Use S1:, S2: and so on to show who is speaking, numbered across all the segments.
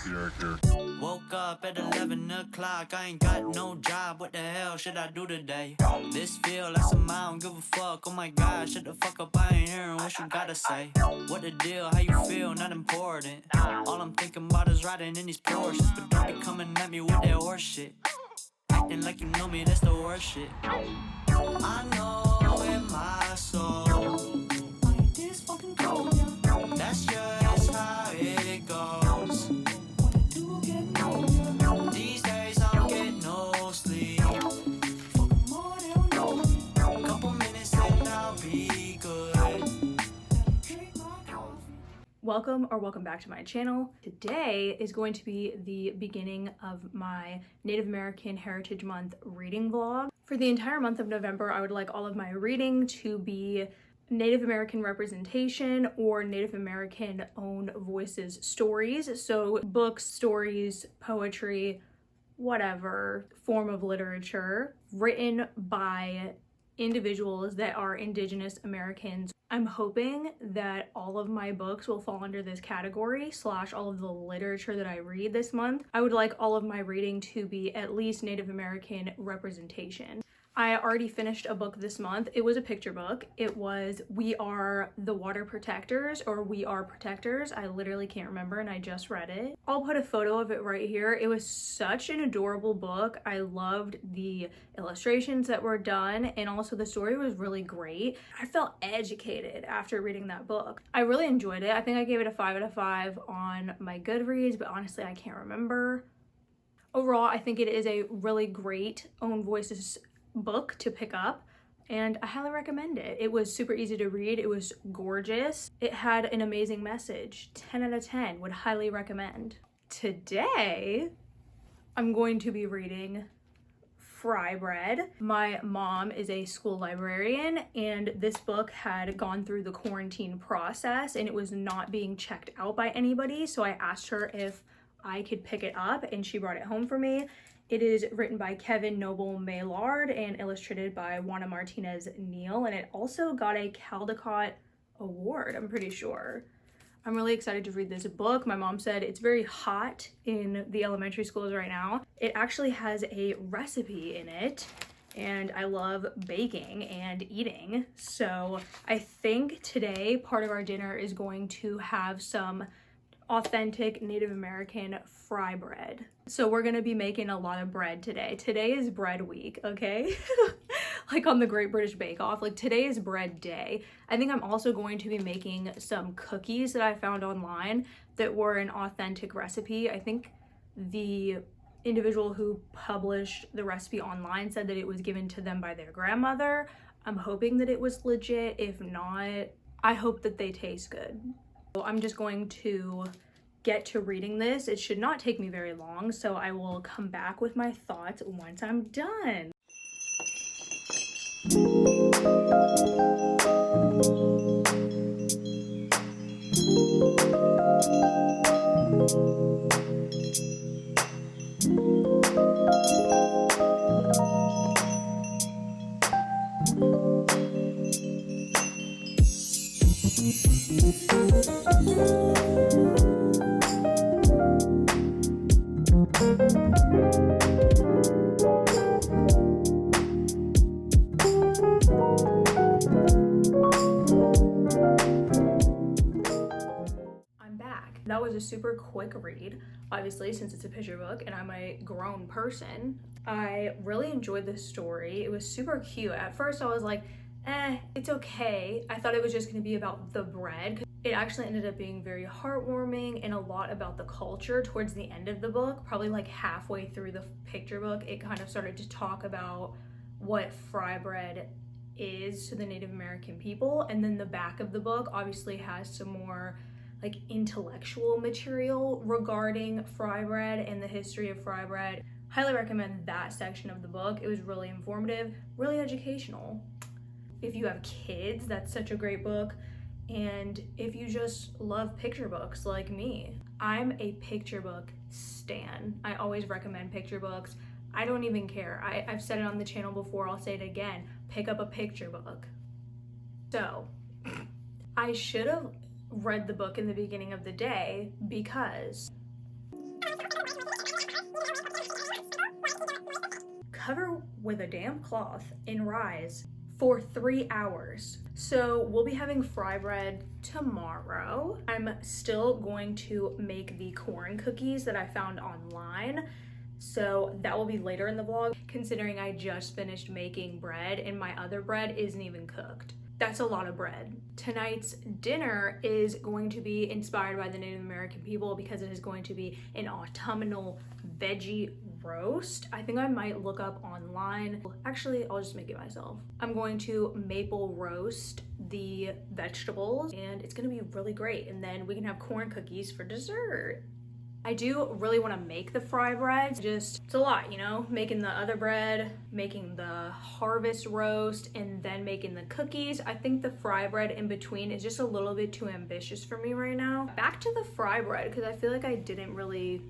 S1: Eric here.
S2: Woke up at 11 o'clock, I ain't got no job, what the hell should I do today? This feel like some I don't give a fuck, oh my god, shut the fuck up, I ain't hearing what you gotta say. What the deal, how you feel, not important. All I'm thinking about is riding in these Porsches, but don't be coming at me with that horse shit. Acting like you know me, that's the worst shit. I know in my soul, I ain't this fucking cold, yeah. That's just how it goes. These days I don't get no sleep. Fuck 'em all, they don't know me. Couple minutes and I'll be good. Drink my coffee.
S3: Welcome back to my channel. Today is going to be the beginning of my Native American Heritage Month reading vlog. For the entire month of November, I would like all of my reading to be Native American representation or Native American owned voices stories. So books, stories, poetry, whatever form of literature written by individuals that are Indigenous Americans. I'm hoping that all of my books will fall under this category / all of the literature that I read this month. I would like all of my reading to be at least Native American representation. I already finished a book this month. It was a picture book. It was We Are the Water Protectors or We Are Protectors. I literally can't remember and I just read it. I'll put a photo of it right here. It was such an adorable book. I loved the illustrations that were done and also the story was really great. I felt educated after reading that book. I really enjoyed it. I think I gave it a 5 out of 5 on my Goodreads, but honestly, I can't remember. Overall, I think it is a really great own voices book to pick up and I highly recommend it. It was super easy to read. It was gorgeous. It had an amazing message. 10 out of 10, would highly recommend. Today, I'm going to be reading Fry Bread. My mom is a school librarian and this book had gone through the quarantine process and it was not being checked out by anybody. So I asked her if I could pick it up and she brought it home for me. It is written by Kevin Noble Maillard and illustrated by Juana Martinez Neal, and it also got a Caldecott Award, I'm pretty sure. I'm really excited to read this book. My mom said it's very hot in the elementary schools right now. It actually has a recipe in it, and I love baking and eating. So I think today part of our dinner is going to have some authentic Native American fry bread. So we're gonna be making a lot of bread today. Today is bread week, okay? Like on the Great British Bake Off, like today is bread day. I think I'm also going to be making some cookies that I found online that were an authentic recipe. I think the individual who published the recipe online said that it was given to them by their grandmother. I'm hoping that it was legit. If not, I hope that they taste good. I'm just going to get to reading this. It should not take me very long, so I will come back with my thoughts once I'm done. I'm back. That was a super quick read, obviously, since it's a picture book and I'm a grown person. I really enjoyed this story. It was super cute. At first I was like, it's okay. I thought it was just gonna be about the bread. It actually ended up being very heartwarming and a lot about the culture towards the end of the book. Probably like halfway through the picture book, it kind of started to talk about what fry bread is to the Native American people. And then the back of the book obviously has some more like intellectual material regarding fry bread and the history of fry bread. Highly recommend that section of the book. It was really informative, really educational. If you have kids, that's such a great book. And if you just love picture books like me, I'm a picture book stan. I always recommend picture books. I don't even care. I've said it on the channel before, I'll say it again. Pick up a picture book. So, I should have read the book in the beginning of the day because Cover with a damp cloth and rise for 3 hours. So we'll be having fry bread tomorrow. I'm still going to make the corn cookies that I found online. So that will be later in the vlog, considering I just finished making bread and my other bread isn't even cooked. That's a lot of bread. Tonight's dinner is going to be inspired by the Native American people because it is going to be an autumnal veggie roast. I think I might look up online. Actually, I'll just make it myself. I'm going to maple roast the vegetables and it's gonna be really great. And then we can have corn cookies for dessert. I do really want to make the fry bread. It's a lot, you know, making the other bread, making the harvest roast, and then making the cookies. I think the fry bread in between is just a little bit too ambitious for me right now. Back to the fry bread, because I feel like I didn't really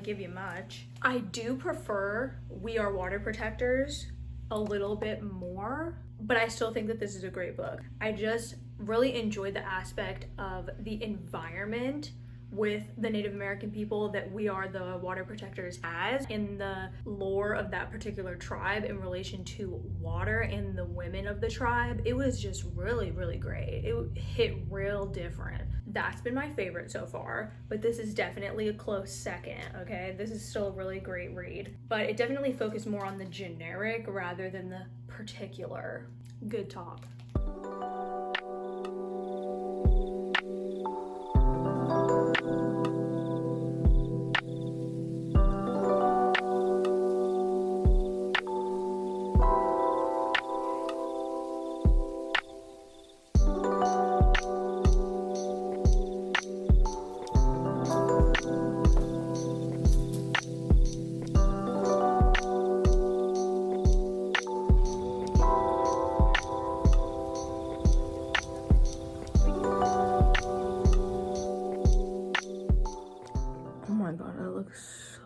S3: give you much. I do prefer We Are Water Protectors a little bit more, but I still think that this is a great book. I just really enjoyed the aspect of the environment with the Native American people that We Are the Water Protectors has in the lore of that particular tribe in relation to water and the women of the tribe. It was just really, really great. It hit real different. That's been my favorite so far, but this is definitely a close second, okay? This is still a really great read, but it definitely focused more on the generic rather than the particular. Good talk.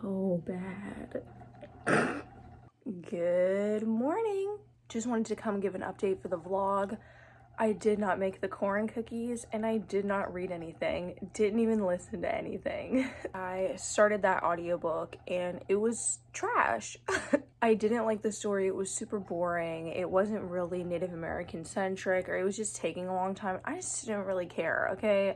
S3: So bad. Good morning. Just wanted to come give an update for the vlog. I did not make the corn cookies and I did not read anything. Didn't even listen to anything. I started that audiobook and it was trash. I didn't like the story. It was super boring. It wasn't really Native American centric, or it was just taking a long time. I just didn't really care, okay?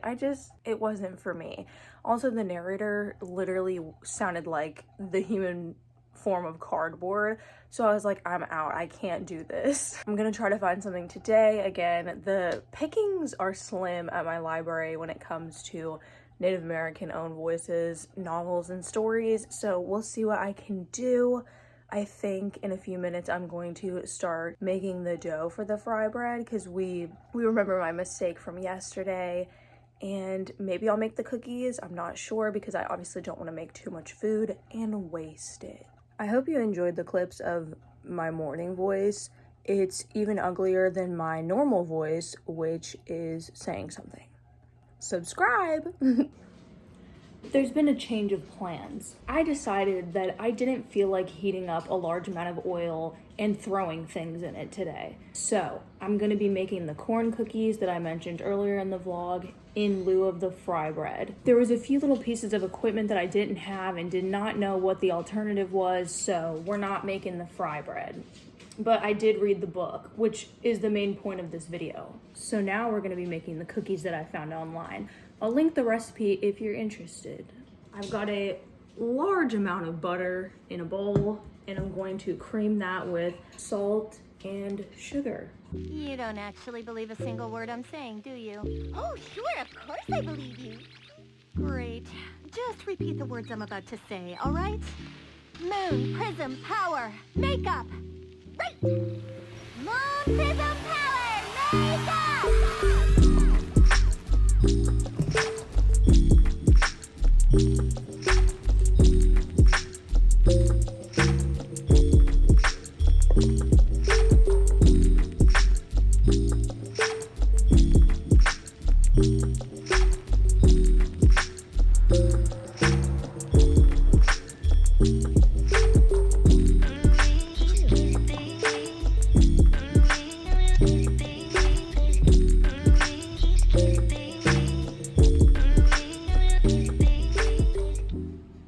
S3: It wasn't for me. Also, the narrator literally sounded like the human form of cardboard. So I was like, I'm out. I can't do this. I'm gonna try to find something today. Again, the pickings are slim at my library when it comes to Native American owned voices, novels, and stories. So we'll see what I can do. I think in a few minutes I'm going to start making the dough for the fry bread because we remember my mistake from yesterday. And maybe I'll make the cookies. I'm not sure because I obviously don't want to make too much food and waste it. I hope you enjoyed the clips of my morning voice. It's even uglier than my normal voice, which is saying something. Subscribe! There's been a change of plans. I decided that I didn't feel like heating up a large amount of oil and throwing things in it today. So I'm gonna be making the corn cookies that I mentioned earlier in the vlog in lieu of the fry bread. There was a few little pieces of equipment that I didn't have and did not know what the alternative was, so we're not making the fry bread. But I did read the book, which is the main point of this video. So now we're gonna be making the cookies that I found online. I'll link the recipe if you're interested. I've got a large amount of butter in a bowl, and I'm going to cream that with salt and sugar.
S1: You don't actually believe a single word I'm saying, do you? Oh, sure, of course I believe you. Great. Just repeat the words I'm about to say, all right? Moon, prism, power, makeup. Right! Moon, prism, power, makeup!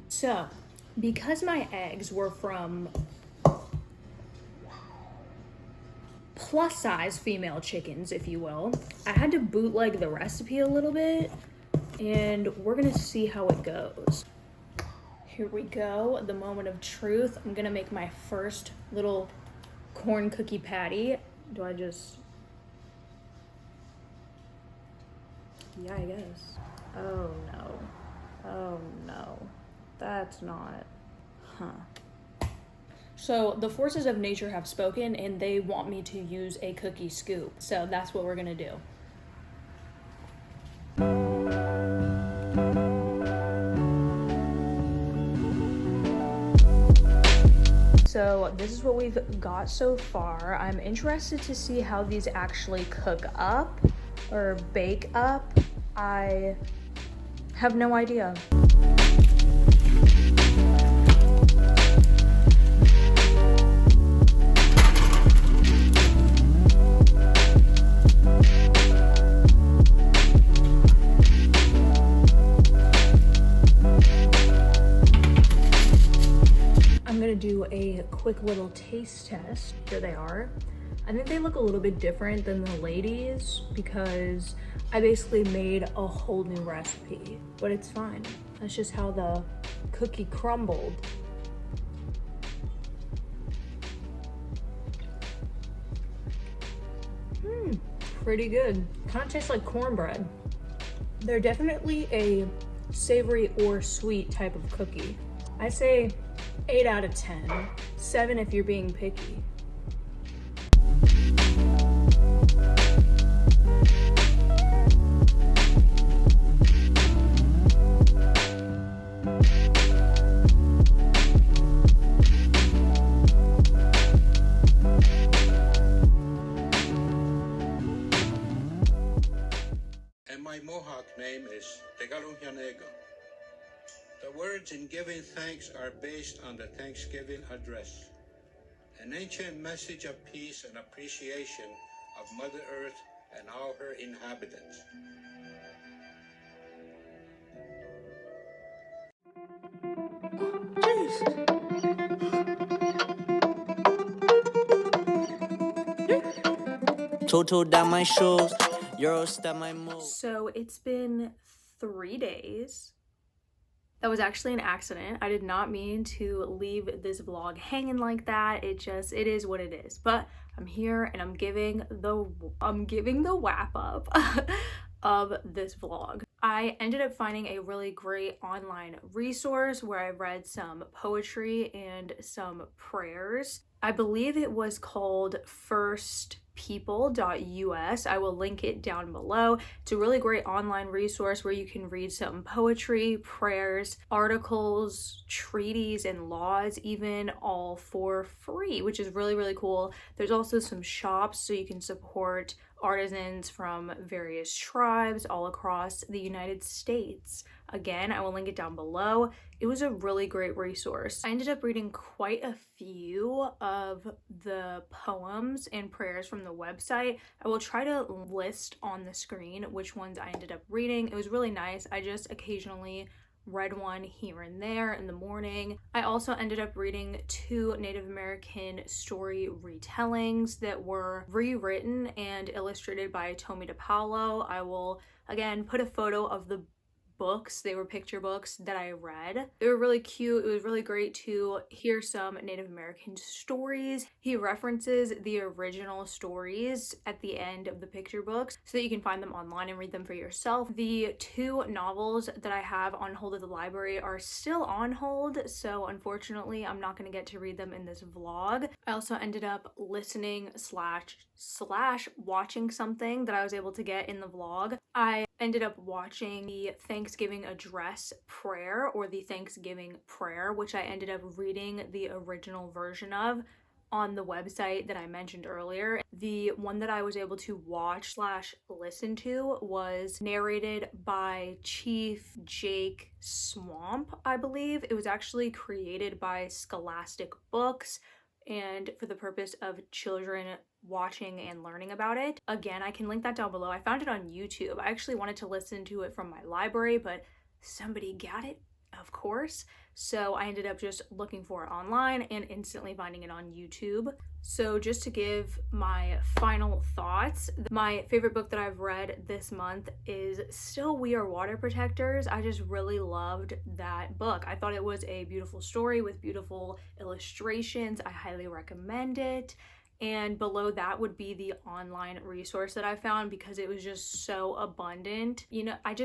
S3: So, Because my eggs were from plus size female chickens, if you will, I had to bootleg the recipe a little bit, and we're gonna see how it goes. Here we go, the moment of truth. I'm gonna make my first little corn cookie patty. Do I just... Yeah, I guess. Oh no. Oh no. That's not... Huh. So the forces of nature have spoken and they want me to use a cookie scoop. So that's what we're gonna do. So this is what we've got so far. I'm interested to see how these actually cook up or bake up. I have no idea. I'm gonna do a quick little taste test. Here they are. I think they look a little bit different than the ladies because I basically made a whole new recipe, but it's fine. That's just how the cookie crumbled. Pretty good. Kind of tastes like cornbread. They're definitely a savory or sweet type of cookie. I say 8 out of 10. 7 if you're being picky.
S4: And my Mohawk name is Tegalumyanego. The words in giving thanks are based on the Thanksgiving address, an ancient message of peace and appreciation of Mother Earth and all her inhabitants.
S2: Toto down my shoes, Euro step my move.
S3: So it's been 3 days. That was actually an accident. I did not mean to leave this vlog hanging like that. It is what it is. But I'm here and I'm giving the wrap up of this vlog. I ended up finding a really great online resource where I read some poetry and some prayers. I believe it was called firstpeople.us. I will link it down below. It's a really great online resource where you can read some poetry, prayers, articles, treaties, and laws, even all for free, which is really, really cool. There's also some shops so you can support artisans from various tribes all across the United States. Again, I will link it down below. It was a really great resource. I ended up reading quite a few of the poems and prayers from the website. I will try to list on the screen which ones I ended up reading. It was really nice. I just occasionally read one here and there in the morning. I also ended up reading 2 Native American story retellings that were rewritten and illustrated by Tommy DePaulo. I will again put a photo of the books. They were picture books that I read. They were really cute. It was really great to hear some Native American stories. He references the original stories at the end of the picture books so that you can find them online and read them for yourself. The 2 novels that I have on hold at the library are still on hold, so unfortunately I'm not going to get to read them in this vlog. I also ended up listening slash watching something that I was able to get in the vlog. I ended up watching the Thanksgiving address prayer, or the Thanksgiving prayer, which I ended up reading the original version of on the website that I mentioned earlier. The one that I was able to watch slash listen to was narrated by Chief Jake Swamp, I believe. It was actually created by Scholastic Books and for the purpose of children watching and learning about it. Again, I can link that down below. I found it on YouTube. I actually wanted to listen to it from my library, but somebody got it a of course. So I ended up just looking for it online and instantly finding it on YouTube. So just to give my final thoughts, my favorite book that I've read this month is still We Are Water Protectors. I just really loved that book. I thought it was a beautiful story with beautiful illustrations. I highly recommend it. And below that would be the online resource that I found because it was just so abundant. You know, I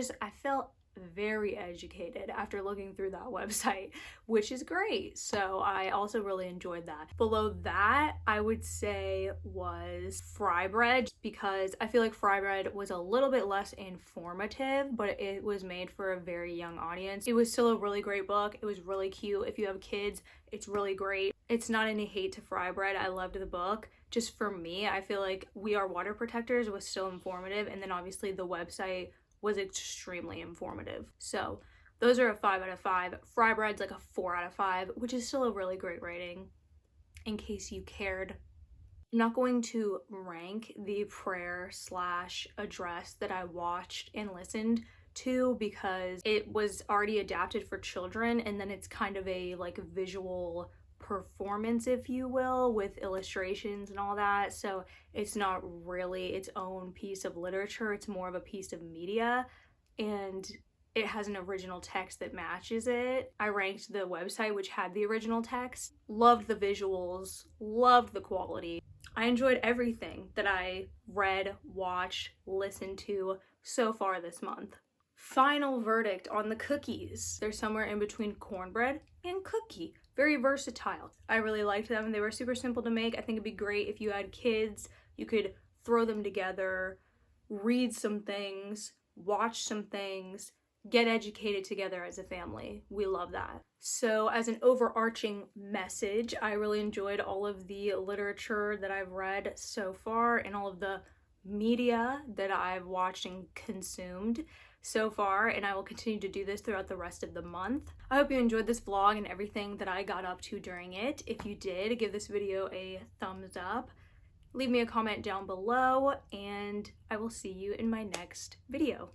S3: felt very educated after looking through that website, which is great. So I also really enjoyed that. Below that, I would say was Fry Bread, because I feel like Fry Bread was a little bit less informative, but it was made for a very young audience. It was still a really great book. It was really cute. If you have kids, it's really great. It's not any hate to Fry Bread. I loved the book. Just for me, I feel like We Are Water Protectors was still informative, and then obviously the website was extremely informative. So those are a 5 out of 5. Fry Bread's like a 4 out of 5, which is still a really great rating, in case you cared. I'm not going to rank the prayer / address that I watched and listened to because it was already adapted for children, and then it's kind of a like visual performance, if you will, with illustrations and all that. So it's not really its own piece of literature. It's more of a piece of media, and it has an original text that matches it. I ranked the website, which had the original text. Loved the visuals, loved the quality. I enjoyed everything that I read, watched, listened to so far this month. Final verdict on the cookies. They're somewhere in between cornbread and cookie. Very versatile. I really liked them. They were super simple to make. I think it'd be great if you had kids. You could throw them together, read some things, watch some things, get educated together as a family. We love that. So as an overarching message, I really enjoyed all of the literature that I've read so far and all of the media that I've watched and consumed so far, and I will continue to do this throughout the rest of the month. I hope you enjoyed this vlog and everything that I got up to during it. If you did, give this video a thumbs up, leave me a comment down below, and I will see you in my next video.